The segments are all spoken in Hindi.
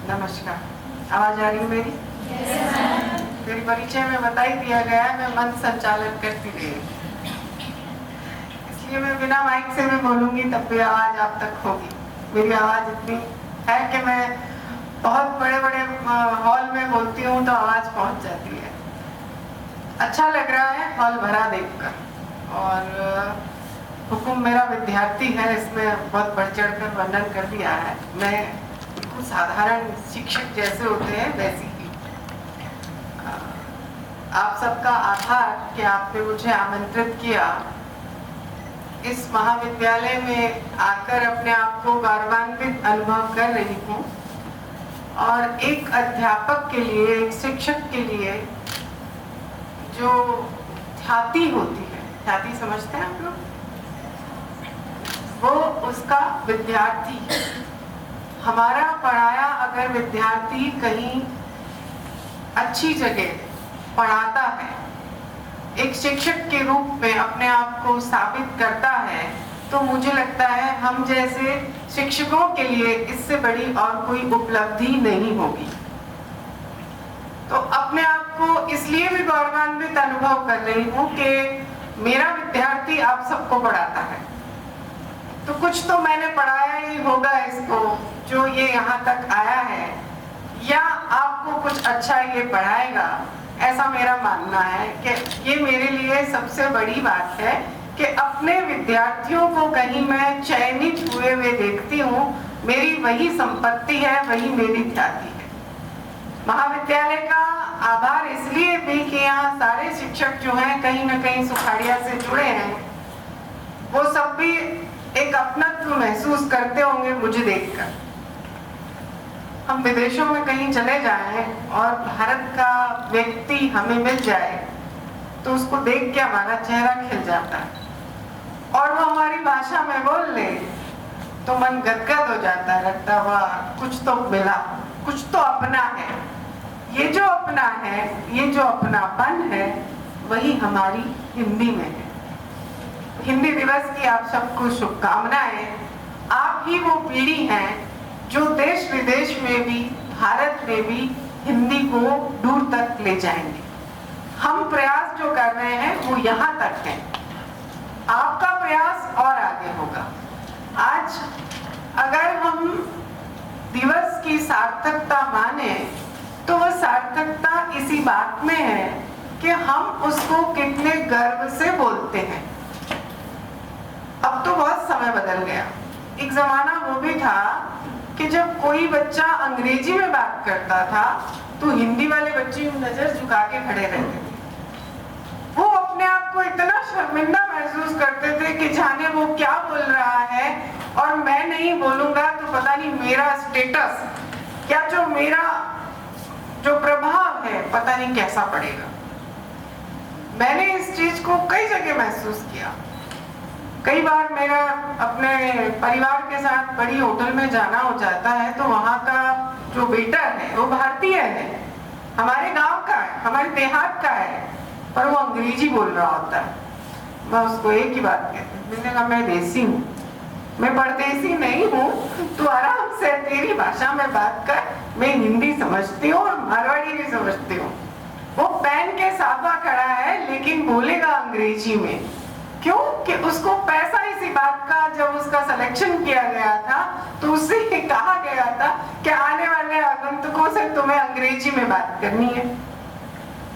नमस्कार, आवाज आ रही है मेरी? मेरी परिचय में बता ही दिया गया है, मैं मंच संचालन करती रही, इसलिए मैं बिना माइक से भी बोलूंगी तब भी आवाज आप तक होगी। मेरी आवाज इतनी है कि मैं बहुत बड़े बड़े हॉल में बोलती हूँ तो आवाज पहुंच जाती है। अच्छा लग रहा है हॉल भरा देखकर, और हुकुम मेरा विद्यार्थी है, इसमें बहुत बढ़ चढ़ कर वर्णन कर दिया है। मैं बिल्कुल साधारण शिक्षक जैसे होते हैं वैसी ही। आप सबका आभार कि आपने मुझे आमंत्रित किया। इस महाविद्यालय में आकर अपने आप को गौरवान्वित अनुभव कर रही हूँ, और एक अध्यापक के लिए, एक शिक्षक के लिए जो ख्याति होती है, ख्याति समझते हैं आप लोग, वो उसका विद्यार्थी। हमारा पढ़ाया अगर विद्यार्थी कहीं अच्छी जगह पढ़ाता है, एक शिक्षक के रूप में अपने आप को साबित करता है, तो मुझे लगता है हम जैसे शिक्षकों के लिए इससे बड़ी और कोई उपलब्धि नहीं होगी। तो अपने आप को इसलिए भी गौरवान्वित अनुभव कर रही हूँ कि मेरा विद्यार्थी आप सबको पढ़ाता है, तो कुछ तो मैंने पढ़ाया ही होगा इसको जो ये यहाँ तक आया है, या आपको कुछ अच्छा ये पढ़ाएगा, ऐसा मेरा मानना है कि ये मेरे लिए सबसे बड़ी बात है कि अपने विद्यार्थियों को कहीं मैं चयनित हुए हुए देखती हूँ। मेरी वही संपत्ति है, वही मेरी ख्याति है। महाविद्यालय का आभार इसलिए भी कि यहाँ सारे शिक्षक जो हैं कहीं ना कहीं सुखाड़िया से जुड़े हैं, वो सब भी एक अपनत्व महसूस करते होंगे मुझे देखकर। हम विदेशों में कहीं चले जाएं और भारत का व्यक्ति हमें मिल जाए तो उसको देख के हमारा चेहरा खिल जाता है, और वो हमारी भाषा में बोल ले तो मन गदगद हो जाता है, लगता है वाह कुछ तो मिला, कुछ तो अपना है। ये जो अपना है, ये जो अपनापन है, वही हमारी हिंदी में है। हिंदी दिवस की आप सबको शुभकामनाएं। आप ही वो पीढ़ी हैं जो देश विदेश में भी, भारत में भी हिंदी को दूर तक ले जाएंगे। हम प्रयास जो कर रहे हैं वो यहाँ तक है, आपका प्रयास और आगे होगा। आज अगर हम दिवस की सार्थकता माने तो वह सार्थकता इसी बात में है कि हम उसको कितने गर्व से बोलते हैं। अब तो बहुत समय बदल गया। एक जमाना वो भी था कि जब कोई बच्चा अंग्रेजी में बात करता था तो हिंदी वाले बच्चे नजर झुका के खड़े रहते थे। वो अपने आप को इतना शर्मिंदा महसूस करते थे कि जाने वो क्या बोल रहा है, और मैं नहीं बोलूंगा तो पता नहीं मेरा स्टेटस या जो मेरा जो प्रभाव है पता नहीं कैसा पड़ेगा। मैंने इस चीज को कई जगह महसूस किया। कई बार मेरा अपने परिवार के साथ बड़ी होटल में जाना हो जाता है तो वहाँ का जो वेटर है वो भारतीय है, हमारे गांव का है, हमारे देहात का है, पर वो अंग्रेजी बोल रहा होता है। मैं उसको एक ही बात कहती हूँ, मैंने कहा मैं देसी हूँ, मैं परदेसी नहीं हूँ, तू आराम से तेरी भाषा में बात कर, मैं हिंदी समझती हूँ और मारवाड़ी भी समझती हूँ। वो पहन के साफा खड़ा है लेकिन बोलेगा अंग्रेजी में, क्यों कि उसको पैसा इसी बात का, जब उसका सिलेक्शन किया गया था तो उससे कहा गया था कि आने वाले आगंतुकों से तुम्हें अंग्रेजी में बात करनी है।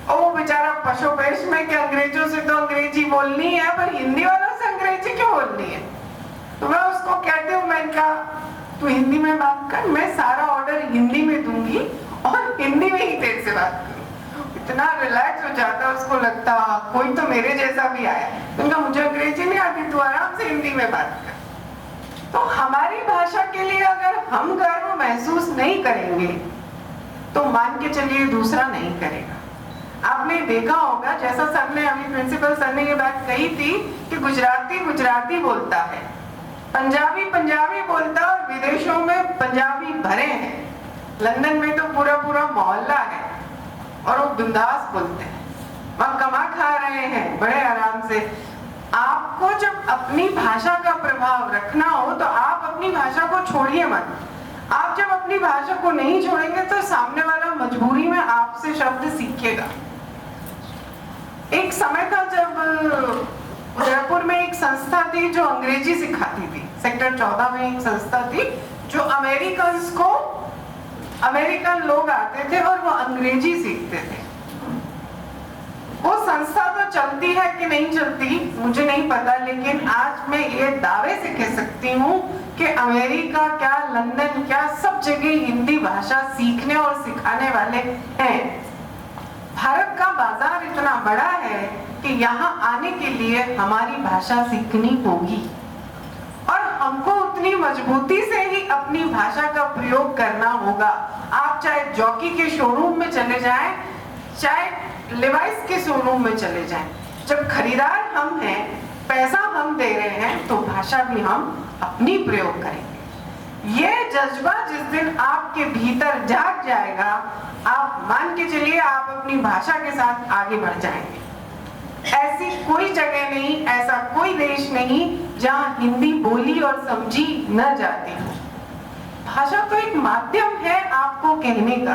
और वो बेचारा पशुपेश में कि अंग्रेजों से तो अंग्रेजी बोलनी है, पर हिंदी वालों से अंग्रेजी क्यों बोलनी है। तो मैं उसको कहती हूँ, मैं कहा तू हिंदी में बात कर, मैं सारा ऑर्डर हिंदी में दूंगी और हिंदी में ही तेरे से बात करूँ। इतना रिलैक्स हो जाता, उसको लगता कोई तो मेरे जैसा भी आया। उनका मुझे अंग्रेजी नहीं आती, तू आराम से हिंदी में बात कर। तो हमारी भाषा के लिए अगर हम गर्व महसूस नहीं करेंगे तो मान के चलिए दूसरा नहीं करेगा। आपने देखा होगा, जैसा सर ने अभी प्रिंसिपल सर ने ये बात कही थी कि गुजराती गुजराती बोलता है, पंजाबी पंजाबी बोलता है, और विदेशों में पंजाबी भरे हैं। लंदन में तो पूरा पूरा मोहल्ला है और वो बिंदास बोलते हैं, वहां कमा खा रहे हैं बड़े आराम से। आपको जब अपनी भाषा का प्रभाव रखना हो तो आप अपनी भाषा को छोड़िए मत। आप जब अपनी भाषा को नहीं छोड़ेंगे तो सामने वाला मजबूरी में आपसे शब्द सीखेगा। एक समय था जब उदयपुर में एक संस्था थी जो अंग्रेजी सिखाती थी। सेक्टर 14 में एक संस्था थी जो अमेरिकन लोग आते थे और वो अंग्रेजी सीखते थे। वो संस्था तो चलती है कि नहीं चलती मुझे नहीं पता, लेकिन आज मैं ये दावे से कह सकती हूँ कि अमेरिका क्या, लंदन क्या, सब जगह हिंदी भाषा सीखने और सिखाने वाले हैं। भारत का बाजार इतना बड़ा है कि यहाँ आने के लिए हमारी भाषा सीखनी होगी और हमको उतनी मजबूती से ही अपनी भाषा का प्रयोग करना होगा। आप चाहे जॉकी के शोरूम में चले जाएं, चाहे लिवाइस के शोरूम में चले जाएं, जब खरीदार हम हैं, पैसा हम दे रहे हैं, तो भाषा भी हम अपनी प्रयोग करेंगे। ये जज्बा जिस दिन आपके भीतर जाग जाएगा, आप मान के चलिए आप अपनी भाषा के साथ आगे बढ़ जाएंगे। ऐसी कोई जगह नहीं, ऐसा कोई देश नहीं जहां हिंदी बोली और समझी न जाती हो। भाषा तो एक माध्यम है आपको कहने का,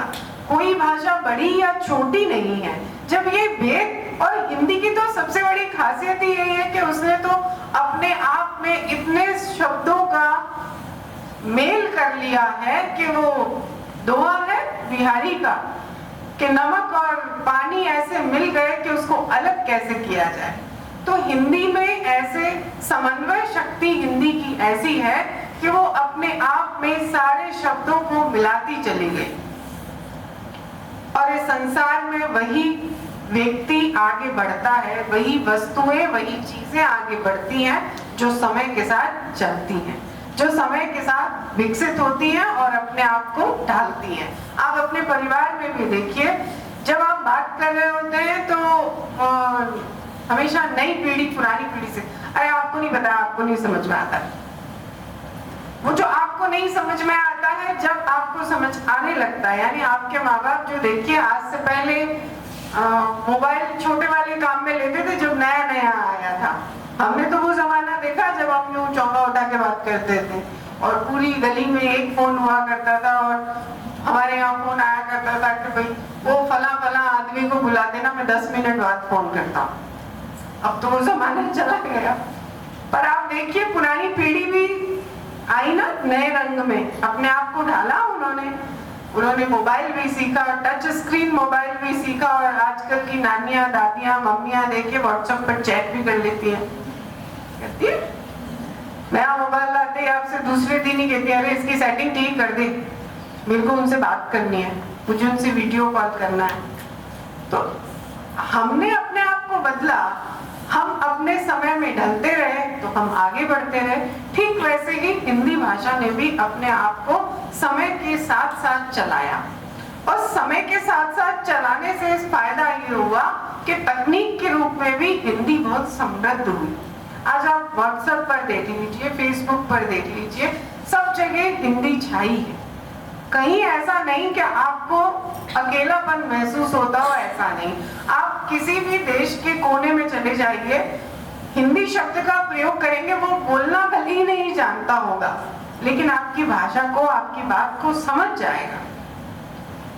कोई भाषा बड़ी या छोटी नहीं है। जब ये भेद, और हिंदी की तो सबसे बड़ी खासियत ही यही है कि उसने तो अपने आप में इतने शब्दों का मेल कर लिया है कि वो दोहा है बिहारी का कि नमक और पानी ऐसे मिल गए कि उसको अलग कैसे किया जाए। तो हिंदी में ऐसे समन्वय शक्ति हिंदी की ऐसी है कि वो अपने आप में सारे शब्दों को मिलाती चली गई और इस संसार में वही व्यक्ति आगे बढ़ता है, वही वस्तुएं, वही चीजें आगे बढ़ती हैं जो समय के साथ चलती हैं, जो समय के साथ विकसित होती हैं और अपने आप को ढालती हैं। आप अपने परिवार में भी देखिए, जब आप बात कर रहे होते हैं तो हमेशा नई पीढ़ी पुरानी पीढ़ी से, अरे आपको नहीं पता, आपको नहीं समझ में आता। वो जो आपको नहीं समझ में आता है जब आपको समझ आने लगता है, यानी आपके माँ बाप जो देखिए आज से पहले मोबाइल छोटे वाले काम में लेते थे जब नया नया आया था। हमने तो वो जमाना देखा जब हम यूं चौंका उठा के बात करते थे और पूरी गली में एक फोन हुआ करता था और हमारे यहाँ फोन आया करता था कि भाई वो फला आदमी को बुला देना, मैं 10 मिनट बाद फोन करता हूँ। अब तो वो जमाना चला गया। पर आप देखिए पुरानी पीढ़ी भी आई ना नए रंग में, अपने आप को ढाला उन्होंने मोबाइल भी सीखा, टच स्क्रीन मोबाइल भी सीखा और आजकल की नानियां, दादियां, मम्मियां देखिए व्हाट्सएप पर चैट भी कर लेती हैं। कहती है नया मोबाइल लाते ही आपसे दूसरे दिन ही कहती है अरे इसकी सेटिंग ठीक कर दे, मेरे को उनसे बात करनी है, मुझे उनसे वीडियो कॉल करना है। तो हमने अपने आप को बदला, हम अपने समय में ढलते रहे तो हम आगे बढ़ते रहे। ठीक वैसे ही हिंदी भाषा ने भी अपने आप को समय के साथ साथ चलाया और समय के साथ साथ चलाने से फायदा ये हुआ कि तकनीक के रूप में भी हिंदी बहुत समृद्ध हुई। आज आप व्हाट्सएप पर देख लीजिए, फेसबुक पर देख लीजिए, सब जगह हिंदी छाई है। कहीं ऐसा नहीं कि आपको अकेलापन महसूस होता हो, ऐसा नहीं। आप किसी भी देश के कोने में चले जाइए, हिंदी शब्द का प्रयोग करेंगे, वो बोलना भले ही नहीं जानता होगा लेकिन आपकी भाषा को, आपकी बात को समझ जाएगा।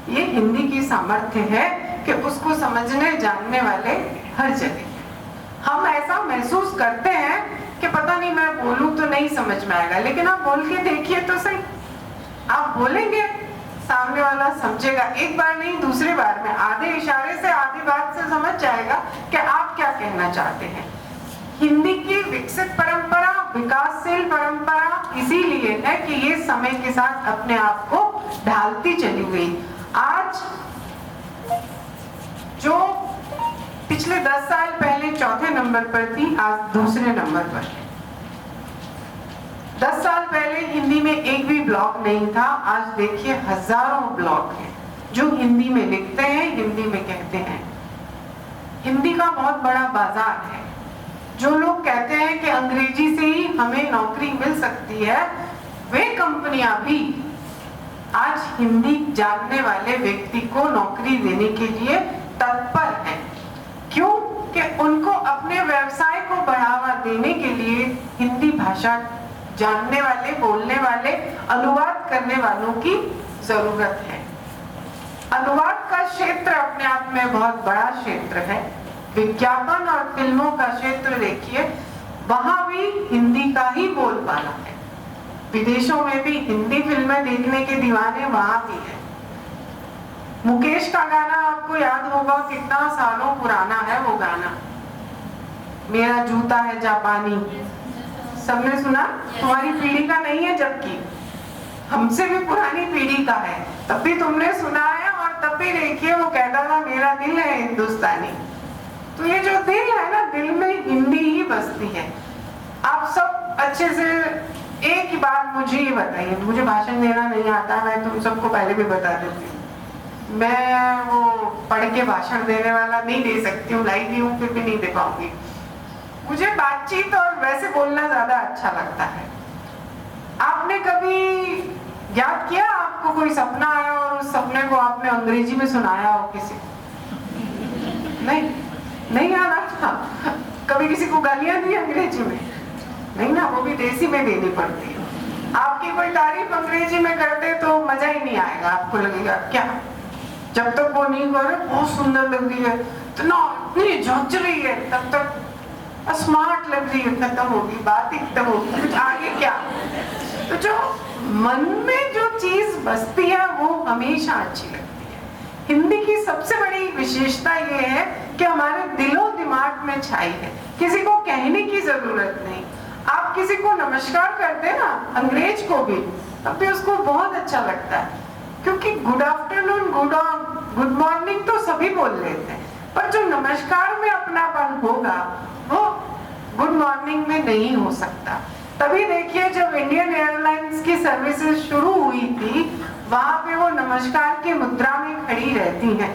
ये हिंदी की सामर्थ्य है कि उसको समझने जानने वाले हर जगह। हम ऐसा महसूस करते हैं कि पता नहीं मैं बोलूं तो नहीं समझ में आएगा, लेकिन आप बोल के देखिए तो सही, आप बोलेंगे सामने वाला समझेगा, एक बार नहीं दूसरी बार में आधे इशारे से, आधी बात से समझ जाएगा कि आप क्या कहना चाहते हैं। हिंदी की विकसित परंपरा, विकासशील परंपरा इसीलिए है कि ये समय के साथ अपने आप को ढालती चली गई। आज जो पिछले 10 साल पहले चौथे नंबर पर थी, आज दूसरे नंबर पर है। 10 साल पहले हिंदी में एक भी ब्लॉग नहीं था, आज देखिए हजारों ब्लॉग हैं जो हिंदी में लिखते हैं, हिंदी में कहते हैं। हिंदी का बहुत बड़ा बाजार है। जो लोग कहते हैं कि अंग्रेजी से ही हमें नौकरी मिल सकती है, वे कंपनियां भी आज हिंदी जानने वाले व्यक्ति को नौकरी देने के लिए तत्पर हैं। क्यों? कि उनको अपने व्यवसाय को बढ़ावा देने के लिए हिंदी भाषा जानने वाले, बोलने वाले, अनुवाद करने वालों की जरूरत है। अनुवाद का क्षेत्र अपने आप में बहुत बड़ा क्षेत्र है। विज्ञापन और फिल्मों का क्षेत्र देखिए, वहां भी हिंदी का ही बोलबाला है। विदेशों में भी हिंदी फिल्में देखने के दीवाने वहां भी है। मुकेश का गाना आपको याद होगा, कितना सालों पुराना है वो गाना, मेरा जूता है जापानी। सबने सुना? तुम्हारी पीढ़ी का नहीं है, जबकि हमसे भी पुरानी पीढ़ी का है, तब भी तुमने सुना है। और तब भी देखिए वो कहता था मेरा दिल है हिंदुस्तानी। तो ये जो दिल है ना, दिल में हिंदी ही बसती है। आप सब अच्छे से एक ही बात मुझे ये बताइए, मुझे भाषण देना नहीं आता, मैं तुम सबको पहले भी बता देती हूँ, मैं वो पढ़ के भाषण देने वाला नहीं दे सकती हूँ, लाई भी हूँ फिर भी नहीं दे पाऊंगी। मुझे बातचीत और वैसे बोलना ज्यादा अच्छा लगता है। आपने कभी याद किया, आपको कोई सपना आया और उस सपने को आपने अंग्रेजी में सुनाया हो किसी को? नहीं आना था। कभी किसी को गालियां दी अंग्रेजी में? नहीं ना, वो भी देसी में देनी पड़ती है। आपकी कोई तारीफ अंग्रेजी में करते तो मजा ही नहीं आएगा, आपको लगेगा क्या, जब तक वो नहीं करे बहुत सुंदर लग रही है, तो ना इतनी झंझ रही है, तब तक स्मार्ट लग रही है, खत्म होगी बात ही खत्म होगी, कुछ आगे क्या। तो जो मन में जो चीज बसती है वो हमेशा अच्छी लगती है। हिंदी की सबसे बड़ी विशेषता ये है कि हमारे दिलो दिमाग में छाई है, किसी को कहने की जरूरत नहीं। आप किसी को नमस्कार करते हैं ना, अंग्रेज को भी, तब भी उसको बहुत अच्छा लगता है, क्योंकि गुड आफ्टरनून, गुड मॉर्निंग तो सभी बोल लेते हैं, पर जो नमस्कार में अपनापन होगा वो गुड मॉर्निंग में नहीं हो सकता। तभी देखिए जब इंडियन एयरलाइंस की सर्विसेज शुरू हुई थी, वहां पे वो नमस्कार की मुद्रा में खड़ी रहती हैं।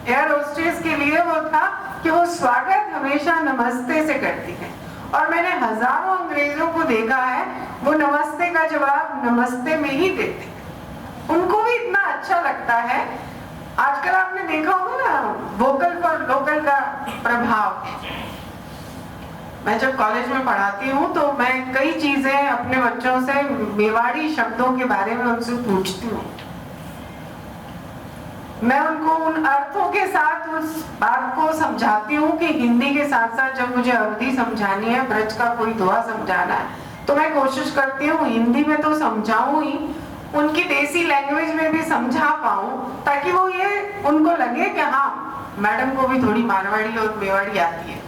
एयर होस्टेस के लिए वो था कि वो स्वागत हमेशा नमस्ते से करती है। और मैंने हजारों अंग्रेजों को देखा है, वो नमस्ते का जवाब नमस्ते में ही देते हैं, उनको भी इतना अच्छा लगता है। आजकल आपने देखा होगा ना, वोकल फॉर लोकल का प्रभाव। मैं जब कॉलेज में पढ़ाती हूँ तो मैं कई चीजें अपने बच्चों से मेवाड़ी शब्दों के बारे में उनसे पूछती हूँ। मैं उनको उन अर्थों के साथ उस बात को समझाती हूँ कि हिंदी के साथ साथ जब मुझे अवधि समझानी है, ब्रज का कोई दोहा समझाना है, तो मैं कोशिश करती हूँ हिंदी में तो समझाऊं ही, उनकी देसी लैंग्वेज में भी समझा पाऊं, ताकि वो ये उनको लगे कि हाँ मैडम को भी थोड़ी मारवाड़ी और मेवाड़ी आती है।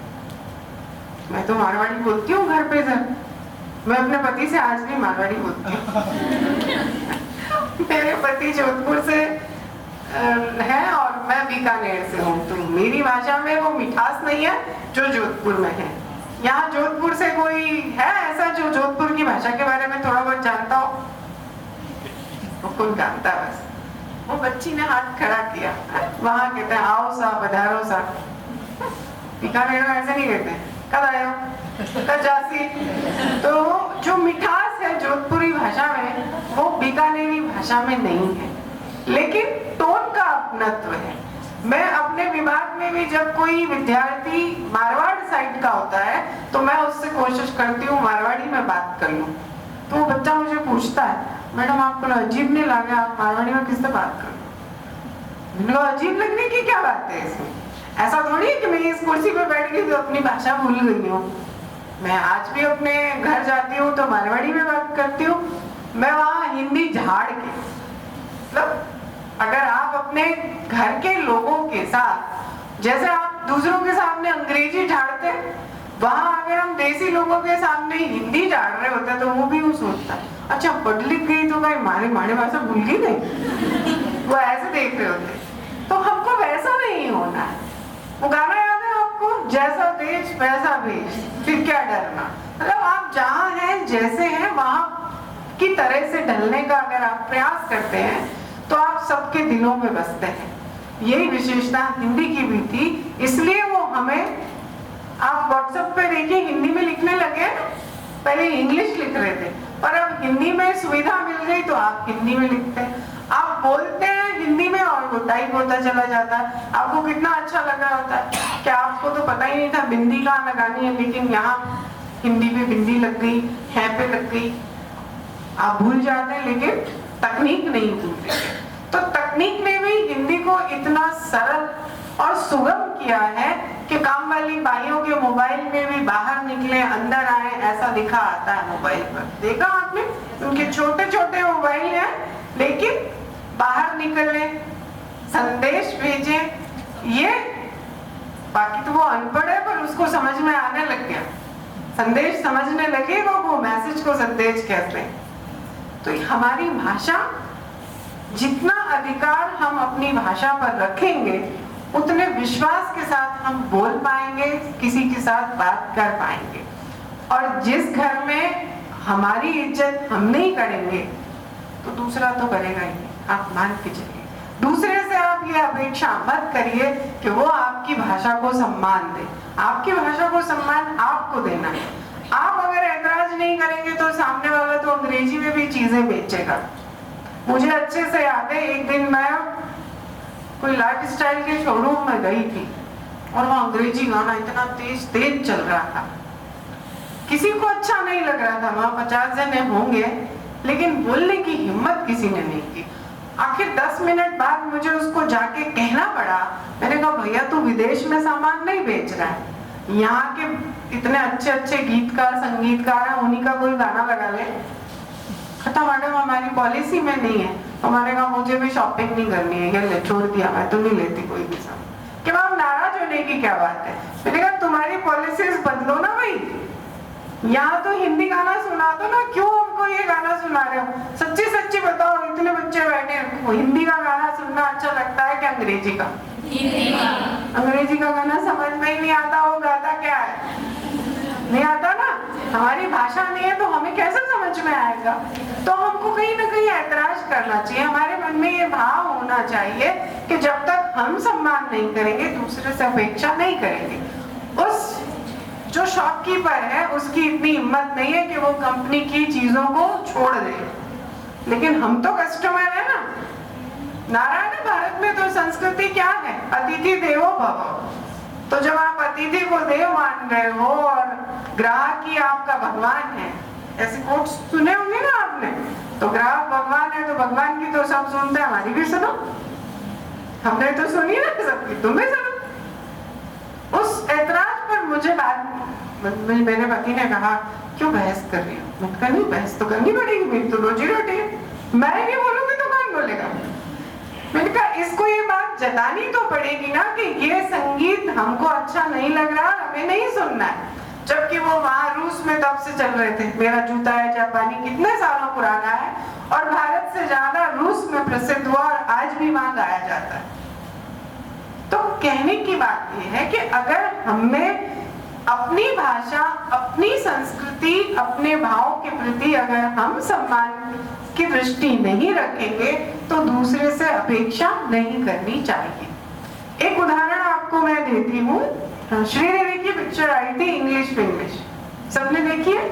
मैं तो मारवाड़ी बोलती हूँ घर पे सर, मैं अपने पति से आज भी मारवाड़ी बोलती हूँ। मेरे पति जोधपुर से है और मैं बीकानेर से हूँ, तो मेरी भाषा में वो मिठास नहीं है जो जोधपुर में है। यहाँ जोधपुर से कोई है ऐसा जो जोधपुर की भाषा के बारे में थोड़ा बहुत जानता हो? वो कौन जानता है? बस वो बच्ची ने हाथ खड़ा किया। वहां कहते हैं आओ सा, पधारो सा। बीकानेर में ऐसे नहीं कहते, कब आयो, कब जासी। तो जो मिठास है जोधपुरी भाषा में वो बीकानेरी भाषा में नहीं है, लेकिन टोन का अपनत्व है। मैं अपने विभाग में भी जब कोई विद्यार्थी मारवाड़ साइड का होता है तो मैं उससे कोशिश करती हूँ मारवाड़ी में बात कर लूं। तो वो बच्चा मुझे पूछता है मैडम आपको अजीब नहीं लगा, आप मारवाड़ी में किससे बात कर लो? अजीब लगने की क्या बात है इसमें? ऐसा थोड़ी है कि मैं इस कुर्सी पे बैठ गई तो अपनी भाषा भूल गई हूँ। मैं आज भी अपने घर जाती हूँ तो मारवाड़ी में बात करती हूँ। मैं वहाँ हिंदी झाड़ के, मतलब अगर आप अपने घर के लोगों के साथ जैसे आप दूसरों के सामने अंग्रेजी झाड़ते, वहां अगर हम देसी लोगों के सामने हिंदी झाड़ रहे होते तो वो भी वो सोचता अच्छा पढ़ लिख गई तो भाई मारे भाषा भूल गई नहीं, वो ऐसे देख रहे होते। तो हमको वैसा नहीं होना है। वो गाना याद है आपको, जैसा देश वैसा भेष, फिर क्या डरना। मतलब आप जहाँ हैं जैसे हैं वहां की तरह से ढलने का अगर आप प्रयास करते हैं तो आप सबके दिलों में बसते हैं। यही विशेषता हिंदी की भी थी, इसलिए वो हमें, आप व्हाट्सएप पे देखिए हिंदी में लिखने लगे, पहले इंग्लिश लिख रहे थे पर अब हिंदी में सुविधा मिल गई तो आप हिंदी में लिखते हैं। आप बोलते हैं हिंदी में और वो टाइप होता चला जाता है। आपको कितना अच्छा लग रहा होता है कि आपको तो पता ही नहीं था बिंदी कहाँ लगानी है, लेकिन यहाँ हिंदी पे बिंदी लग गई, है पे लग गई, आप भूल जाते हैं, लेकिन तकनीक नहीं भूलते। तो तकनीक ने भी हिंदी को इतना सरल और सुगम किया है कि काम वाली बाइयों के मोबाइल में भी बाहर निकले अंदर आए ऐसा लिखा आता है मोबाइल पर। देखा आपने, उनके छोटे छोटे मोबाइल हैं, लेकिन बाहर निकलने, संदेश भेजे, ये बाकी तो वो अनपढ़ है पर उसको समझ में आने लग गया, संदेश समझने लगेगा वो मैसेज को संदेश कहते हैं। तो हमारी भाषा, जितना अधिकार हम अपनी भाषा पर रखेंगे उतने विश्वास के साथ हम बोल पाएंगे, किसी के साथ बात कर पाएंगे। और जिस घर में हमारी इज्जत हम नहीं करेंगे तो दूसरा तो करेगा ही नहीं, आप मान के चलिए। दूसरे से आप ये अपेक्षा मत करिए कि वो आपकी भाषा को सम्मान दे, आपकी भाषा को सम्मान आपको देना है। आप अगर ऐतराज नहीं करेंगे तो सामने वाला तो अंग्रेजी में भी चीजें बेचेगा। मुझे अच्छे से याद है, एक दिन मैं कोई लाइफ स्टाइल के शोरूम में गई थी और वहाँ अंग्रेजी गाना इतना तेज तेज चल रहा था, किसी को अच्छा नहीं लग रहा था। वहाँ 50 जने होंगे, लेकिन बोलने की हिम्मत किसी ने नहीं की। आखिर 10 मिनट बाद मुझे उसको जाके कहना पड़ा, मैंने कहा भैया तू विदेश में सामान नहीं बेच रहा है, यहाँ के इतने अच्छे अच्छे गीतकार संगीतकार हैं, उन्हीं का कोई गाना लगा ले। खत्म मैडम, हमारी पॉलिसी में नहीं है। हमारे कहा मुझे भी शॉपिंग नहीं करनी है, ये ले, छोड़ दिया, मैं तो नहीं लेती कोई भी सामान। कि मैम नाराज होने की क्या बात है? मैंने कहा तुम्हारी पॉलिसीज बदलो ना भाई, यहाँ तो हिंदी गाना सुना दो ना, क्यों हमको ये गाना सुना रहे हो? सच्ची सच्ची बताओ, इतने बच्चे बैठे हैं, हिंदी का गाना सुनना अच्छा लगता है कि अंग्रेजी का? अंग्रेजी का गाना समझ में ही नहीं आता, वो गाता क्या है? नहीं आता ना। हमारी भाषा नहीं है तो हमें कैसे समझ में आएगा? तो हमको कहीं ना कहीं ऐतराज करना चाहिए, हमारे मन में ये भाव होना चाहिए कि जब तक हम सम्मान नहीं करेंगे दूसरे से अपेक्षा नहीं करेंगे। उस जो शॉपकीपर है उसकी इतनी हिम्मत नहीं है कि वो कंपनी की चीजों को छोड़ दे, लेकिन हम तो कस्टमर है ना। नारायण भारत में तो संस्कृति क्या है? अतिथि देवो भव। तो जब आप अतिथि को देव मान रहे हो और ग्राहक ही आपका भगवान है, ऐसे कोट सुने होंगे ना आपने, तो ग्राहक भगवान है तो भगवान की तो सब सुनते हैं, हमारी भी सुनो। हमने तो सुनी ना सबकी, तुम भी सुनो। उस ऐतराज पर मुझे मेरे पति ने कहा क्यों बहस कर रही हो? मैंने कहा नहीं, बहस तो करनी पड़ेगी, मेरी तो रोजी रोटी है, मैं नहीं बोलूंगी तो कौन बोलेगा? मैंने कहा इसको ये बात जतानी तो पड़ेगी ना कि ये संगीत हमको अच्छा नहीं लग रहा, हमें नहीं सुनना है। जबकि वो वहां रूस में तब से चल रहे थे, मेरा जूता है जापानी कितने सालों पुराना है और भारत से ज्यादा रूस में प्रसिद्ध हुआ और आज भी वहां गाया जाता है। तो कहने की बात यह है कि अगर हमें अपनी भाषा, अपनी संस्कृति, अपने भाव के प्रति अगर हम सम्मान की दृष्टि नहीं रखेंगे तो दूसरे से अपेक्षा नहीं करनी चाहिए। एक उदाहरण आपको मैं देती हूँ। श्रीदेवी की पिक्चर आई थी इंग्लिश विंग्लिश, सबने देखी है?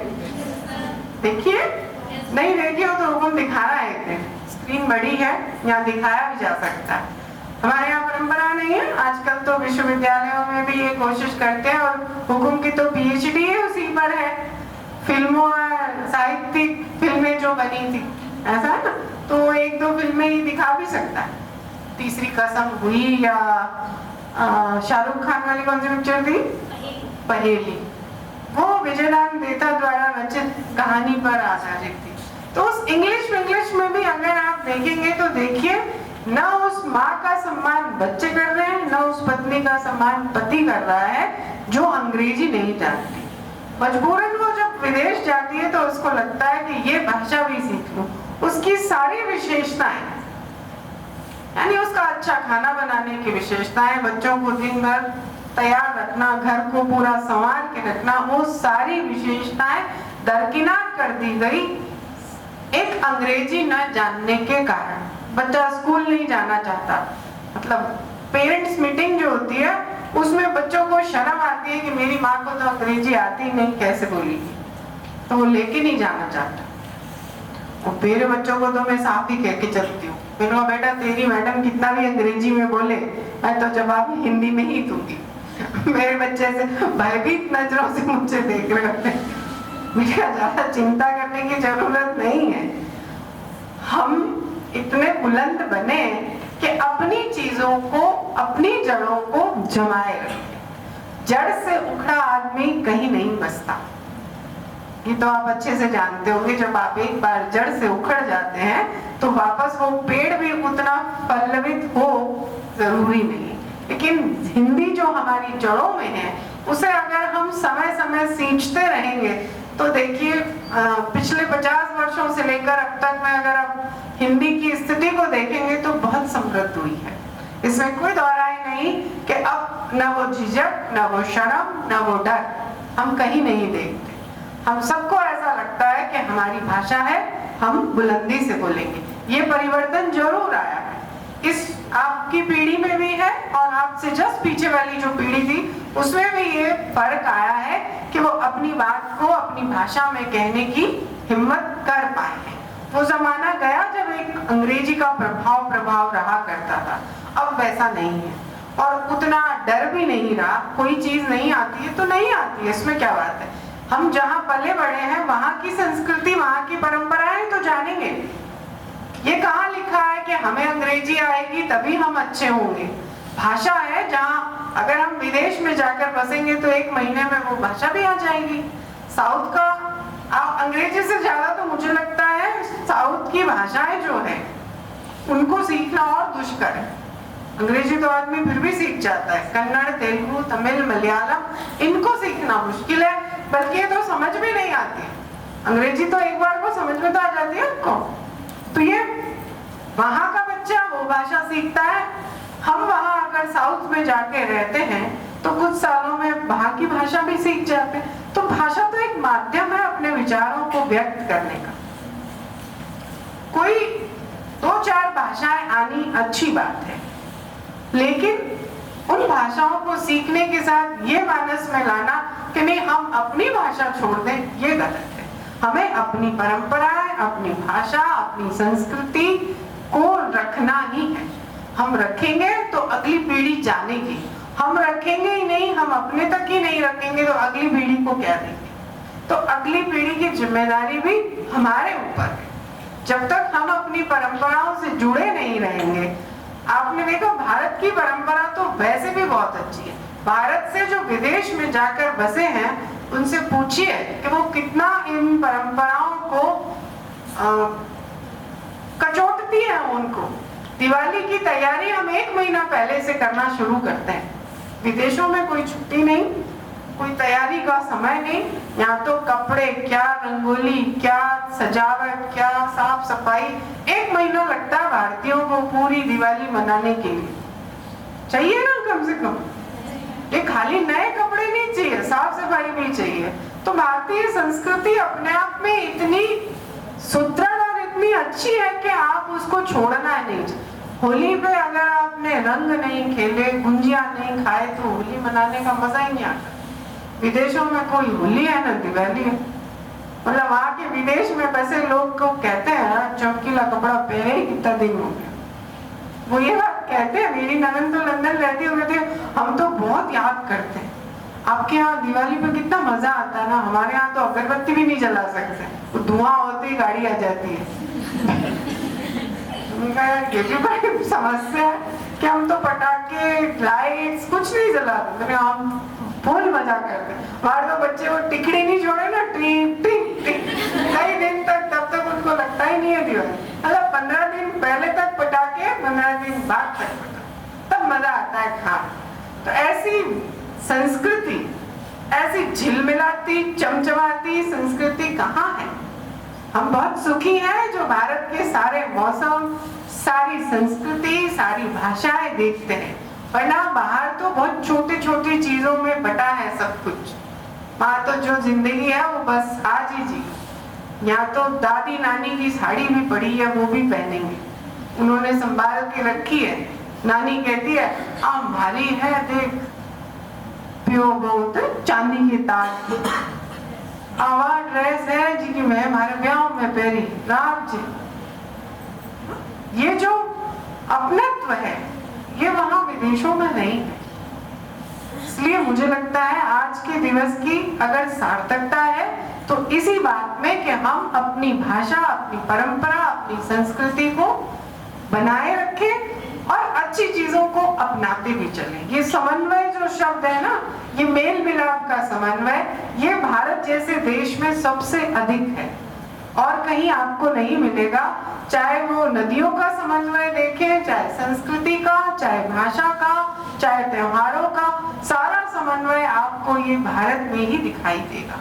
देखिए, नहीं देखी हो तो हुक्म दिखाना है, स्क्रीन बड़ी है, यहाँ दिखाया भी जा सकता है। हमारे यहाँ परंपरा नहीं है, आजकल तो विश्वविद्यालयों में भी ये कोशिश करते हैं और हुकुम की तो पीएचडी है उसी पर है। फिल्मों, साहित्यिक फिल्में जो बनी थी, ऐसा है ना, तो 1-2 फिल्में ही दिखा भी सकता है। तीसरी कसम हुई, या शाहरुख खान वाली कौन सी पिक्चर थी? पहेली, वो विजयलाल देता द्वारा रचित कहानी पर आधारित थी। तो उस इंग्लिश में भी अगर आप देखेंगे तो देखिए, न उस माँ का सम्मान बच्चे कर रहे हैं, न उस पत्नी का सम्मान पति कर रहा है जो अंग्रेजी नहीं जानती। मजबूरन वो जब विदेश जाती है तो उसको लगता है कि ये भाषा भी सीख लूं। उसकी सारी विशेषताएं, यानी उसका अच्छा खाना बनाने की विशेषताएं, बच्चों को दिन भर तैयार रखना, घर को पूरा संवार के रखना, वो सारी विशेषताएं दरकिनार कर दी गई एक अंग्रेजी न जानने के कारण। बच्चा स्कूल नहीं जाना चाहता, मतलब पेरेंट्स मीटिंग जो होती है उसमें बच्चों को शर्म आती है कि मेरी माँ को तो अंग्रेजी आती नहीं, कैसे बोलेगी, तो वो लेके नहीं जाना चाहता। और मेरे बच्चों को तो मैं साफ ही कह के चलती हूँ, मेरा बेटा तेरी मैडम कितना भी अंग्रेजी में बोले मैं तो जवाब हिंदी में ही दूंगी। मेरे बच्चे से भयभीत नजरों से मुझे देख रहे होते हैं। बेटा ज्यादा चिंता करने की जरूरत नहीं है। हम इतने बुलंद बने कि अपनी चीजों को, अपनी जड़ों को जमाए रखें। जड़ से उखड़ा आदमी कहीं नहीं बसता। ये तो आप अच्छे से जानते होंगे, जब आप एक बार जड़ से उखड़ जाते हैं तो वापस वो पेड़ भी उतना पल्लवित हो जरूरी नहीं। लेकिन हिंदी जो हमारी जड़ों में है उसे अगर हम समय समय सींचते रहेंगे तो देखिए पिछले 50 वर्षों से लेकर अब तक में अगर आप हिंदी की स्थिति को देखेंगे तो बहुत समृद्ध हुई है। इसमें कोई दोहराई नहीं कि अब न वो झिझक, न वो शर्म, न वो डर हम कहीं नहीं देखते। हम सबको ऐसा लगता है कि हमारी भाषा है, हम बुलंदी से बोलेंगे। ये परिवर्तन जरूर आया है, इस आपकी पीढ़ी में भी है और आपसे जस्ट पीछे वाली जो पीढ़ी थी उसमें भी ये फर्क आया है कि वो अपनी बात को अपनी भाषा में कहने की हिम्मत कर पाए हैं। वो जमाना गया जब एक अंग्रेजी का प्रभाव रहा करता था, अब वैसा नहीं है और उतना डर भी नहीं रहा। कोई चीज नहीं आती है तो नहीं आती है, इसमें क्या बात है। हम जहाँ पले बड़े हैं वहां की संस्कृति, वहां की परंपराएं तो जानेंगे। ये कहाँ लिखा है कि हमें अंग्रेजी आएगी तभी हम अच्छे होंगे। भाषा है जहाँ अगर हम विदेश में जाकर बसेंगे तो 1 महीने में वो भाषा भी आ जाएगी। साउथ का अंग्रेजी से ज्यादा तो मुझे लगता है साउथ की भाषाएं जो है उनको सीखना और दुष्कर है। अंग्रेजी तो आदमी फिर भी सीख जाता है, कन्नड़, तेलुगु, तमिल, मलयालम इनको सीखना मुश्किल है, बल्कि ये तो समझ भी नहीं आती। अंग्रेजी तो एक बार को समझ में तो आ जाती है उनको। तो ये वहां का बच्चा वो भाषा सीखता है, हम वहां अगर साउथ में जाके रहते हैं तो कुछ सालों में वहां की भाषा भी सीख जाते हैं। तो भाषा तो एक माध्यम है अपने विचारों को व्यक्त करने का। कोई 2-4 भाषाएं आनी अच्छी बात है, लेकिन उन भाषाओं को सीखने के साथ ये मानस में लाना कि नहीं हम अपनी भाषा छोड़ दें, ये गलत है। हमें अपनी परंपराएं, अपनी भाषा, अपनी संस्कृति को रखना ही है। हम रखेंगे तो अगली पीढ़ी जानेगी, हम रखेंगे ही नहीं, हम अपने तक ही नहीं रखेंगे तो अगली पीढ़ी को क्या देंगे। तो अगली पीढ़ी की जिम्मेदारी भी हमारे ऊपर है। जब तक हम अपनी परंपराओं से जुड़े नहीं रहेंगे, आपने देखा भारत की परंपरा तो वैसे भी बहुत अच्छी है। भारत से जो विदेश में जाकर बसे हैं उनसे पूछिए कि वो कितना इन परंपराओं को कचोटती है। उनको दिवाली की तैयारी हम 1 महीना पहले से करना शुरू करते हैं। विदेशों में कोई छुट्टी नहीं, कोई तैयारी का समय नहीं। यहाँ तो कपड़े क्या, रंगोली क्या, सजावट क्या, साफ सफाई, 1 महीना लगता है भारतीयों को पूरी दिवाली मनाने के लिए। चाहिए ना कम से कम, ये खाली नए कपड़े नहीं चाहिए, साफ सफाई भी चाहिए। तो भारतीय संस्कृति अपने आप में इतनी सुदृढ़ और इतनी अच्छी है कि आप उसको छोड़ना नहीं। होली पे अगर आपने रंग नहीं खेले, गुंजिया नहीं खाए तो होली मनाने का मजा ही नहीं आता। विदेशों में कोई होली है ना दिवाली है। मतलब वहाँ के विदेश में वैसे लोग को कहते हैं चमकीला कपड़ा पहने ही कितना दिन हो गया, वो ये बात कहते हैं। मेरी ननद तो लंदन रहती हो गए थे, हम तो बहुत याद करते हैं आपके यहाँ दिवाली पे कितना मजा आता है ना। हमारे यहाँ तो अगरबत्ती भी नहीं जला सकते, वो धुआं होते ही गाड़ी आ जाती है। ये भी बड़ी समस्या है कि हम तो पटाखे, लाइट्स कुछ नहीं जलाते, हम फुल मजा करते हैं। हमारे तो बच्चे वो टिकड़ी नहीं छोड़े ना, टिंग टिंग टिंग कई दिन तक, तब तक उनको लगता ही नहीं है दिवाली। मतलब 15 दिन पहले तक पटाखे, 15 दिन बाद तक पटाखे, तब मजा आता है खाने। तो ऐसी संस्कृति, ऐसी झिलमिलाती चमचमाती संस्कृति कहाँ है। हम बहुत सुखी हैं जो भारत के सारे मौसम, सारी संस्कृति, सारी भाषाएं देखते हैं। वरना बाहर तो बहुत छोटे छोटे चीजों में बटा है सब कुछ। वहां तो जो जिंदगी है वो बस आज ही जी। यहाँ तो दादी नानी की साड़ी भी पड़ी है, वो भी पहनेंगे, उन्होंने संभाल के रखी है। नानी कहती है आम भारी है देख, पियो बहुत चांदी के ताज की आवाज ड्रेस है जी की मैं हमारे ब्याह में पहरी रात जी। ये जो अपनत्व है ये वहां विदेशों में नहीं है। इसलिए मुझे लगता है आज के दिवस की अगर सार्थकता है तो इसी बात में कि हम अपनी भाषा, अपनी परंपरा, अपनी संस्कृति को बनाए रखें और अच्छी चीजों को अपनाते भी चलें। ये समन्वय जो शब्द है ना, ये मेल मिलाप का समन्वय, ये भारत जैसे देश में सबसे अधिक है और कहीं आपको नहीं मिलेगा। चाहे वो नदियों का समन्वय देखें, चाहे संस्कृति का, चाहे भाषा का, चाहे त्योहारों का, सारा समन्वय आपको ये भारत में ही दिखाई देगा।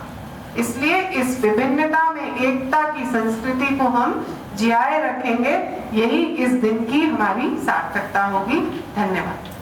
इसलिए इस विभिन्नता में एकता की संस्कृति को हम जियाए रखेंगे, यही इस दिन की हमारी सार्थकता होगी। धन्यवाद।